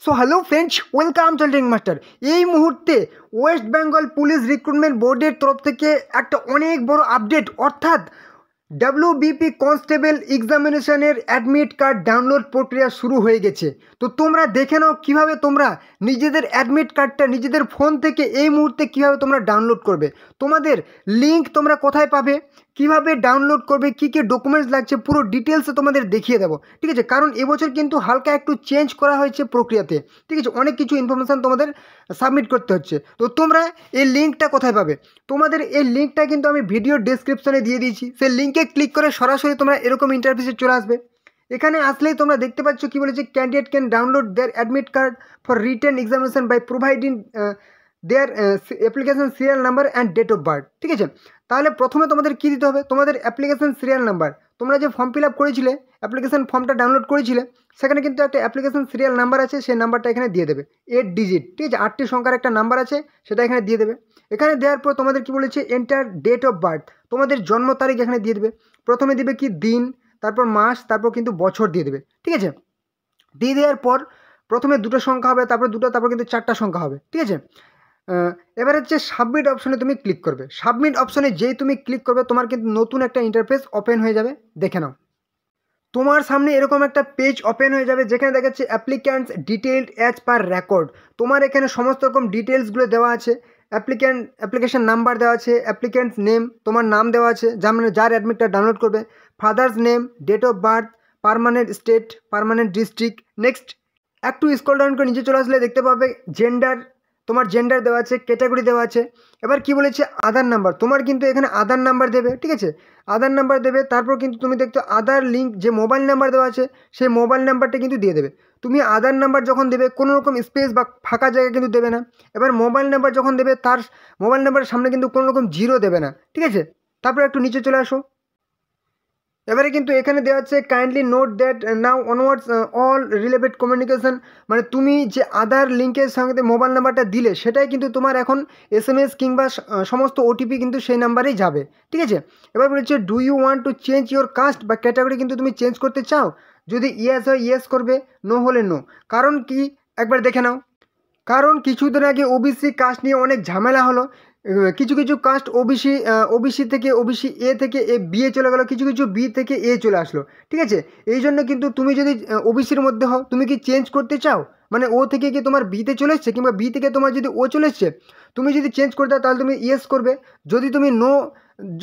So hello friends, welcome to training master. এই মুহূর্তে West Bengal police recruitment বোর্ডের তরফ থেকে একটা অনেক বড় আপডেট, অর্থাৎ ডাব্লিউবিপি কনস্টেবল এক্সামিনেশনের অ্যাডমিট কার্ড ডাউনলোড প্রক্রিয়া শুরু হয়ে গেছে। তো তোমরা দেখে নাও কীভাবে তোমরা নিজেদের অ্যাডমিট কার্ডটা নিজেদের ফোন থেকে এই মুহূর্তে কীভাবে তোমরা ডাউনলোড করবে। তোমাদের লিঙ্ক তোমরা কোথায় পাবে, কিভাবে ডাউনলোড করবে, কী কী ডকুমেন্টস লাগছে, পুরো ডিটেলসে তোমাদের দেখিয়ে দেবো, ঠিক আছে। কারণ এবছর কিন্তু হালকা একটু চেঞ্জ করা হয়েছে প্রক্রিয়াতে, ঠিক আছে। অনেক কিছু ইনফরমেশান তোমাদের সাবমিট করতে হচ্ছে। তো তোমরা এই লিঙ্কটা কোথায় পাবে, তোমাদের এই লিঙ্কটা কিন্তু আমি ভিডিও ডেসক্রিপশনে দিয়ে দিয়েছি। সেই লিঙ্কে ক্লিক করে সরাসরি তোমরা এরকম ইন্টারফেসে চলে আসবে। এখানে আসলেই তোমরা দেখতে পাচ্ছ কী বলেছে, candidate can download their admit card for written examination by providing their application serial number and date of birth, ঠিক আছে। তাহলে প্রথমে তোমাদের কী দিতে হবে, তোমাদের অ্যাপ্লিকেশন সিরিয়াল নাম্বার, তোমরা যে ফর্ম ফিল আপ করেছিলে, অ্যাপ্লিকেশন ফর্মটা ডাউনলোড করেছিলে, সেখানে কিন্তু একটা অ্যাপ্লিকেশন সিরিয়াল নাম্বার আছে, সেই নাম্বারটা এখানে দিয়ে দেবে, 8 ডিজিট, ঠিক আছে। 8টি সংখ্যার একটা নাম্বার আছে, সেটা এখানে দিয়ে দেবে। এখানে দেওয়ার পর তোমাদের কী বলেছে, এন্টার ডেট অফ বার্থ, তোমাদের জন্ম তারিখ এখানে দিয়ে দেবে। প্রথমে দিবে কি দিন, তারপর মাস, তারপর কিন্তু বছর দিয়ে দেবে, ঠিক আছে। দিয়ে দেওয়ার পর প্রথমে দুটো সংখ্যা হবে, তারপর দুটো, তারপর কিন্তু 4টা সংখ্যা হবে, ঠিক আছে। এবার হচ্ছে সাবমিট অপশনে তুমি ক্লিক করবে। সাবমিট অপশনে যেই তুমি ক্লিক করবে, তোমার কিন্তু নতুন একটা ইন্টারফেস ওপেন হয়ে যাবে। দেখে নাও, তোমার সামনে এরকম একটা পেজ ওপেন হয়ে যাবে, যেখানে দেখাচ্ছে applicants detailed as per record. তোমার এখানে সমস্ত রকম ডিটেলসগুলো দেওয়া আছে, অ্যাপ্লিকেশন নাম্বার দেওয়া আছে, অ্যাপ্লিক্যান্টস নেম, তোমার নাম দেওয়া আছে, যার অ্যাডমিটটা ডাউনলোড করবে, father's name, date of birth, permanent state, permanent district. Next একটু স্ক্রল ডাউন করে নিচে চলে আসলে দেখতে পাবে জেন্ডার, তোমার জেন্ডার দেওয়া আছে, ক্যাটাগরি দেওয়া আছে। এবার কি বলেছে, আধার নাম্বার, তোমার কিন্তু এখানে আধার নাম্বার দেবে, ঠিক আছে। আধার নাম্বার দেবে, তারপর কিন্তু তুমি দেখছো আধার লিঙ্ক, যে মোবাইল নাম্বার দেওয়া আছে সেই মোবাইল নাম্বারটা কিন্তু দিয়ে দেবে। তুমি আধার নাম্বার যখন দেবে, কোনো রকম স্পেস বা ফাঁকা জায়গা কিন্তু দেবে না। এবার মোবাইল নাম্বার যখন দেবে, তার মোবাইল নাম্বারের সামনে কিন্তু কোনো রকম জিরো দেবে না, ঠিক আছে। তারপর একটু নিচে চলে আসো। এবারে কিন্তু এখানে দেওয়া হচ্ছে kindly note that now onwards all relevant communication, মানে তুমি যে আধার লিঙ্কের সঙ্গে মোবাইল নাম্বারটা দিলে, সেটাই কিন্তু তোমার এখন SMS কিংবা সমস্ত OTP কিন্তু সেই নাম্বারেই যাবে, ঠিক আছে। এবার বলছে do you want to change your caste বা ক্যাটাগরি, কিন্তু তুমি চেঞ্জ করতে চাও। যদি ইয়েস হয় ইয়েস করবে, নো হলে নো। কারণ কি, একবার দেখে নাও। কারণ কিছুদিন আগে OBC কাস্ট নিয়ে অনেক ঝামেলা হলো। কিছু কিছু কাস্ট ওবিসি থেকে এ থেকে বি এ চলে গেলো, কিছু কিছু বি থেকে এ চলে আসলো, ঠিক আছে। এই জন্য কিন্তু তুমি যদি OBCর মধ্যে হও, তুমি কি চেঞ্জ করতে চাও, মানে ও থেকে কি তোমার বিতে চলে এসছে, কিংবা বি থেকে তোমার যদি ও চলে এসছে, তুমি যদি চেঞ্জ করতে চাও তাহলে তুমি ইয়েস করবে। যদি তুমি নো,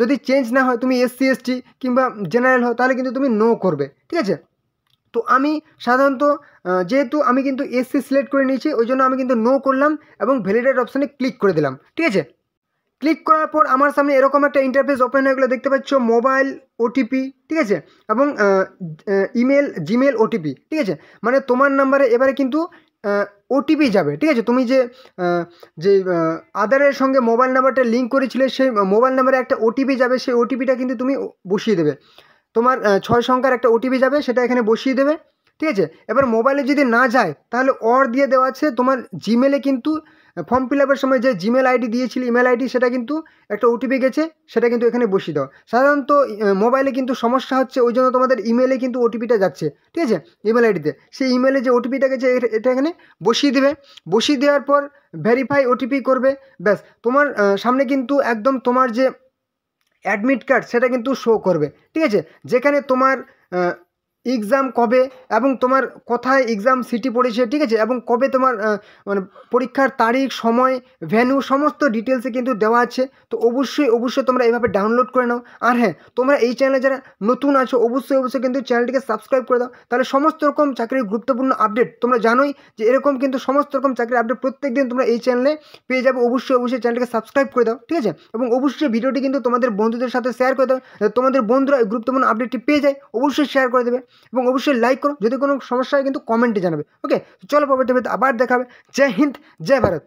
যদি চেঞ্জ না হয়, তুমি SC ST কিংবা জেনারেল হও, তাহলে কিন্তু তুমি নো করবে, ঠিক আছে। তো আমি সাধারণত যেহেতু আমি কিন্তু SC সিলেক্ট করে নিয়েছি, ওই জন্য আমি কিন্তু নো করলাম এবং ভ্যালিডেট অপশানে ক্লিক করে দিলাম, ঠিক আছে। ক্লিক করার পর আমার সামনে এরকম একটা ইন্টারফেস ওপেন হয়ে গেলো, দেখতে পাচ্ছ মোবাইল OTP, ঠিক আছে, এবং ইমেল জিমেল OTP, ঠিক আছে। মানে তোমার নাম্বারে এবারে কিন্তু OTP যাবে, ঠিক আছে। তুমি যে আধারের সঙ্গে মোবাইল নাম্বারটা লিঙ্ক করেছিলে, সেই মোবাইল নাম্বারে একটা OTP যাবে, সেই OTPটা কিন্তু তুমি বসিয়ে দেবে। তোমার 6 সংখ্যার একটা OTP যাবে, সেটা এখানে বসিয়ে দেবে, ঠিক আছে। এবার মোবাইলে যদি না যায়, তাহলে অর দিয়ে দেওয়া আছে, তোমার জিমেলে কিন্তু ফর্ম ফিল আপের সময় যে জিমেল আইডি দিয়েছিল, ইমেল আইডি, সেটা কিন্তু একটা OTP গেছে, সেটা কিন্তু এখানে বসিয়ে দাও। সাধারণত মোবাইলে কিন্তু সমস্যা হচ্ছে, ওই জন্য তোমাদের ইমেলে কিন্তু OTPটা যাচ্ছে, ঠিক আছে, ইমেল আইডিতে। সেই ইমেলে যে OTPটা গেছে, এটা এখানে বসিয়ে দেবে। বসিয়ে দেওয়ার পর ভেরিফাই OTP করবে, ব্যাস তোমার সামনে কিন্তু একদম তোমার যে অ্যাডমিট কার্ড, সেটা কিন্তু শো করবে, ঠিক আছে। যেখানে তোমার এক্সাম কবে এবং তোমার কোথায় এক্সাম সিটি পড়েছে, ঠিক আছে, এবং কবে তোমার মানে পরীক্ষার তারিখ, সময়, ভ্যানু, সমস্ত ডিটেলসে কিন্তু দেওয়া আছে। তো অবশ্যই তোমরা এইভাবে ডাউনলোড করে নাও। আর হ্যাঁ, তোমরা এই চ্যানেলে যারা নতুন আছো, অবশ্যই কিন্তু চ্যানেলটিকে সাবস্ক্রাইব করে দাও, তাহলে সমস্ত রকম চাকরির গুরুত্বপূর্ণ আপডেট, তোমরা জানোই যে এরকম কিন্তু সমস্ত রকম চাকরির আপডেট প্রত্যেক দিন তোমরা এই চ্যানেলে পেয়ে যাবে। অবশ্যই চ্যানেলটিকে সাবস্ক্রাইব করে দাও, ঠিক আছে। এবং অবশ্যই ভিডিওটি কিন্তু তোমাদের বন্ধুদের সাথে শেয়ার করে দাও, তোমাদের বন্ধুরা এই গুরুত্বপূর্ণ আপডেটটি পেয়ে যায়। অবশ্যই শেয়ার করে দেবে এবং অবশ্যই লাইক করো। যদি কোনো সমস্যা হয় কিন্তু কমেন্টে জানাবে। ওকে, চলো পরবর্তী ভিডিওতে আবার দেখাবে। জয় হিন্দ, জয় ভারত।